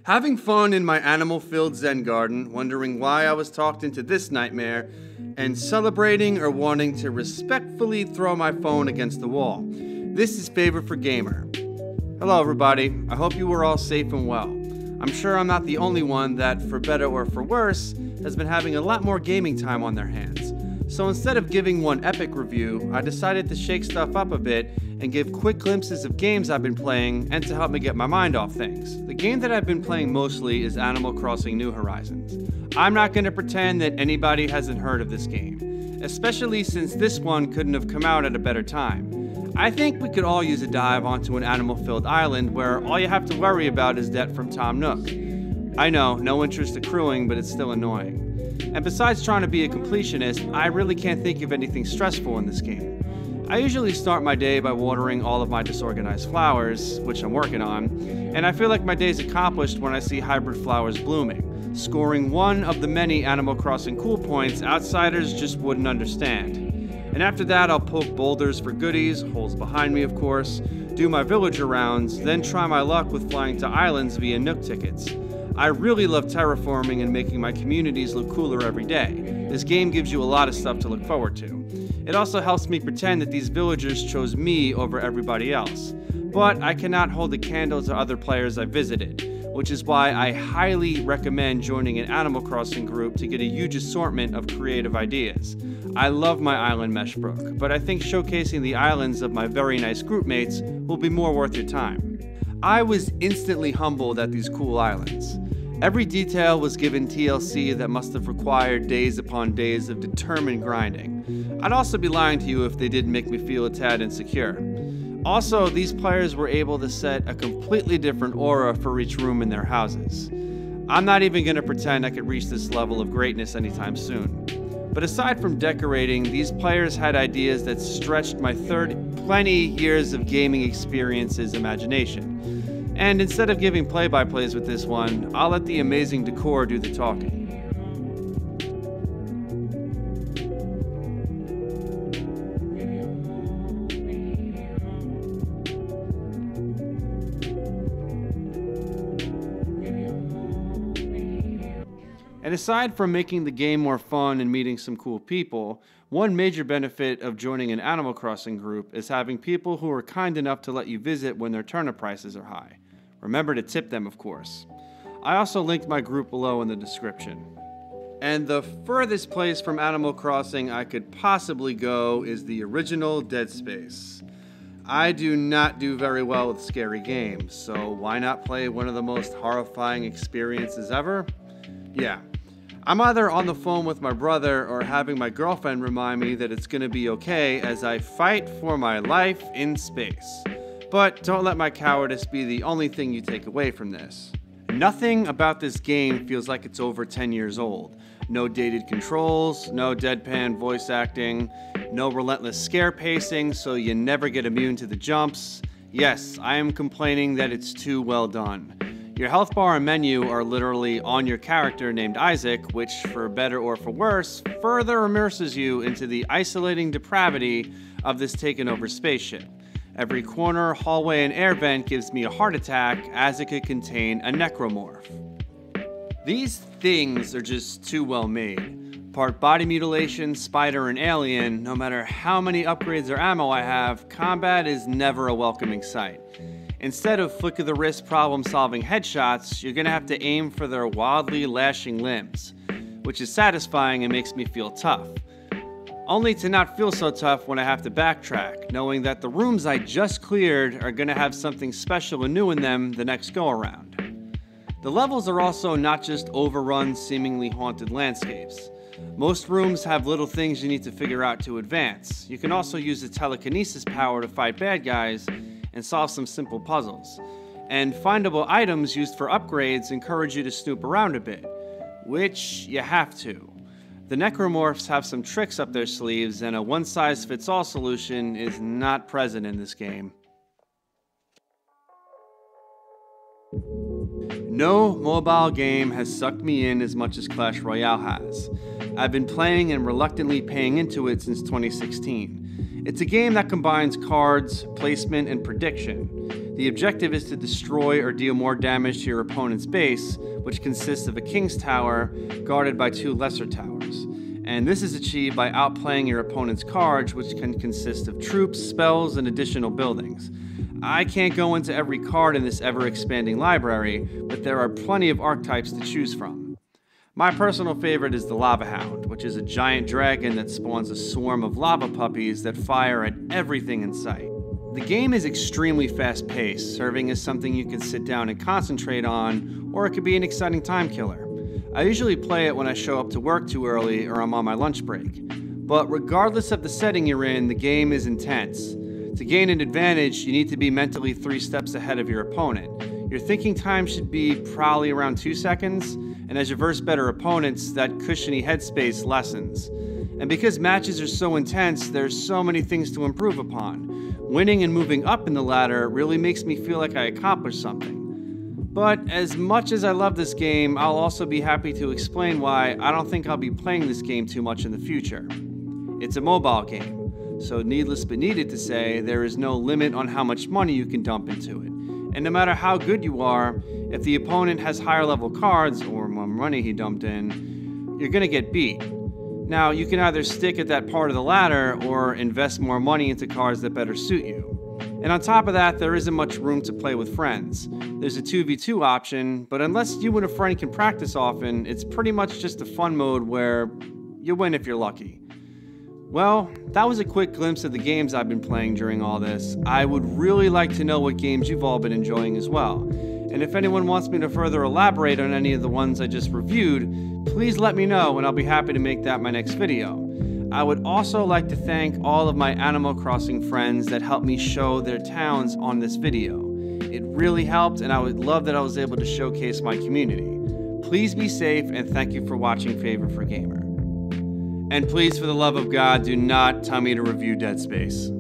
Having fun in my animal-filled Zen garden, wondering why I was talked into this nightmare, and celebrating or wanting to respectfully throw my phone against the wall. This is FavorForGamer. Hello everybody, I hope you were all safe and well. I'm sure I'm not the only one that, for better or for worse, has been having a lot more gaming time on their hands. So instead of giving one epic review, I decided to shake stuff up a bit and give quick glimpses of games I've been playing and to help me get my mind off things. The game that I've been playing mostly is Animal Crossing New Horizons. I'm not going to pretend that anybody hasn't heard of this game, especially since this one couldn't have come out at a better time. I think we could all use a dive onto an animal-filled island where all you have to worry about is debt from Tom Nook. I know, no interest accruing, but it's still annoying. And besides trying to be a completionist, I really can't think of anything stressful in this game. I usually start my day by watering all of my disorganized flowers, which I'm working on, and I feel like my day's accomplished when I see hybrid flowers blooming, scoring one of the many Animal Crossing cool points outsiders just wouldn't understand. And after that, I'll poke boulders for goodies, holes behind me of course, do my villager rounds, then try my luck with flying to islands via Nook tickets. I really love terraforming and making my communities look cooler every day. This game gives you a lot of stuff to look forward to. It also helps me pretend that these villagers chose me over everybody else. But I cannot hold a candle to other players I visited, which is why I highly recommend joining an Animal Crossing group to get a huge assortment of creative ideas. I love my island Meshbrook, but I think showcasing the islands of my very nice group mates will be more worth your time. I was instantly humbled at these cool islands. Every detail was given TLC that must have required days upon days of determined grinding. I'd also be lying to you if they didn't make me feel a tad insecure. Also, these players were able to set a completely different aura for each room in their houses. I'm not even going to pretend I could reach this level of greatness anytime soon. But aside from decorating, these players had ideas that stretched my 20 years of gaming experience's imagination. And instead of giving play-by-plays with this one, I'll let the amazing decor do the talking. And aside from making the game more fun and meeting some cool people, one major benefit of joining an Animal Crossing group is having people who are kind enough to let you visit when their turnip prices are high. Remember to tip them, of course. I also linked my group below in the description. And the furthest place from Animal Crossing I could possibly go is the original Dead Space. I do not do very well with scary games, so why not play one of the most horrifying experiences ever? Yeah. I'm either on the phone with my brother or having my girlfriend remind me that it's gonna be okay as I fight for my life in space. But don't let my cowardice be the only thing you take away from this. Nothing about this game feels like it's over 10 years old. No dated controls, no deadpan voice acting, no relentless scare pacing so you never get immune to the jumps. Yes, I am complaining that it's too well done. Your health bar and menu are literally on your character named Isaac, which, for better or for worse, further immerses you into the isolating depravity of this taken over spaceship. Every corner, hallway, and air vent gives me a heart attack as it could contain a necromorph. These things are just too well made. Part body mutilation, spider, and alien, no matter how many upgrades or ammo I have, combat is never a welcoming sight. Instead of flick of the wrist problem-solving headshots, you're gonna have to aim for their wildly lashing limbs, which is satisfying and makes me feel tough. Only to not feel so tough when I have to backtrack, knowing that the rooms I just cleared are gonna have something special and new in them the next go-around. The levels are also not just overrun, seemingly haunted landscapes. Most rooms have little things you need to figure out to advance. You can also use the telekinesis power to fight bad guys and solve some simple puzzles. And findable items used for upgrades encourage you to snoop around a bit, which you have to. The necromorphs have some tricks up their sleeves, and a one-size-fits-all solution is not present in this game. No mobile game has sucked me in as much as Clash Royale has. I've been playing and reluctantly paying into it since 2016. It's a game that combines cards, placement, and prediction. The objective is to destroy or deal more damage to your opponent's base, which consists of a king's tower guarded by 2 lesser towers. And this is achieved by outplaying your opponent's cards, which can consist of troops, spells, and additional buildings. I can't go into every card in this ever-expanding library, but there are plenty of archetypes to choose from. My personal favorite is the Lava Hound, which is a giant dragon that spawns a swarm of lava puppies that fire at everything in sight. The game is extremely fast-paced, serving as something you can sit down and concentrate on, or it could be an exciting time killer. I usually play it when I show up to work too early or I'm on my lunch break. But regardless of the setting you're in, the game is intense. To gain an advantage, you need to be mentally 3 steps ahead of your opponent. Your thinking time should be probably around 2 seconds, and as you verse better opponents, that cushiony headspace lessens. And because matches are so intense, there's so many things to improve upon. Winning and moving up in the ladder really makes me feel like I accomplished something. But as much as I love this game, I'll also be happy to explain why I don't think I'll be playing this game too much in the future. It's a mobile game, so needless but needed to say, there is no limit on how much money you can dump into it. And no matter how good you are, if the opponent has higher level cards or more money he dumped in, you're gonna get beat. Now, you can either stick at that part of the ladder or invest more money into cards that better suit you. And on top of that, there isn't much room to play with friends. There's a 2v2 option, but unless you and a friend can practice often, it's pretty much just a fun mode where you win if you're lucky. Well, that was a quick glimpse of the games I've been playing during all this. I would really like to know what games you've all been enjoying as well. And if anyone wants me to further elaborate on any of the ones I just reviewed, please let me know and I'll be happy to make that my next video. I would also like to thank all of my Animal Crossing friends that helped me show their towns on this video. It really helped, and I would love that I was able to showcase my community. Please be safe, and thank you for watching FavorForGamer. And please, for the love of God, do not tell me to review Dead Space.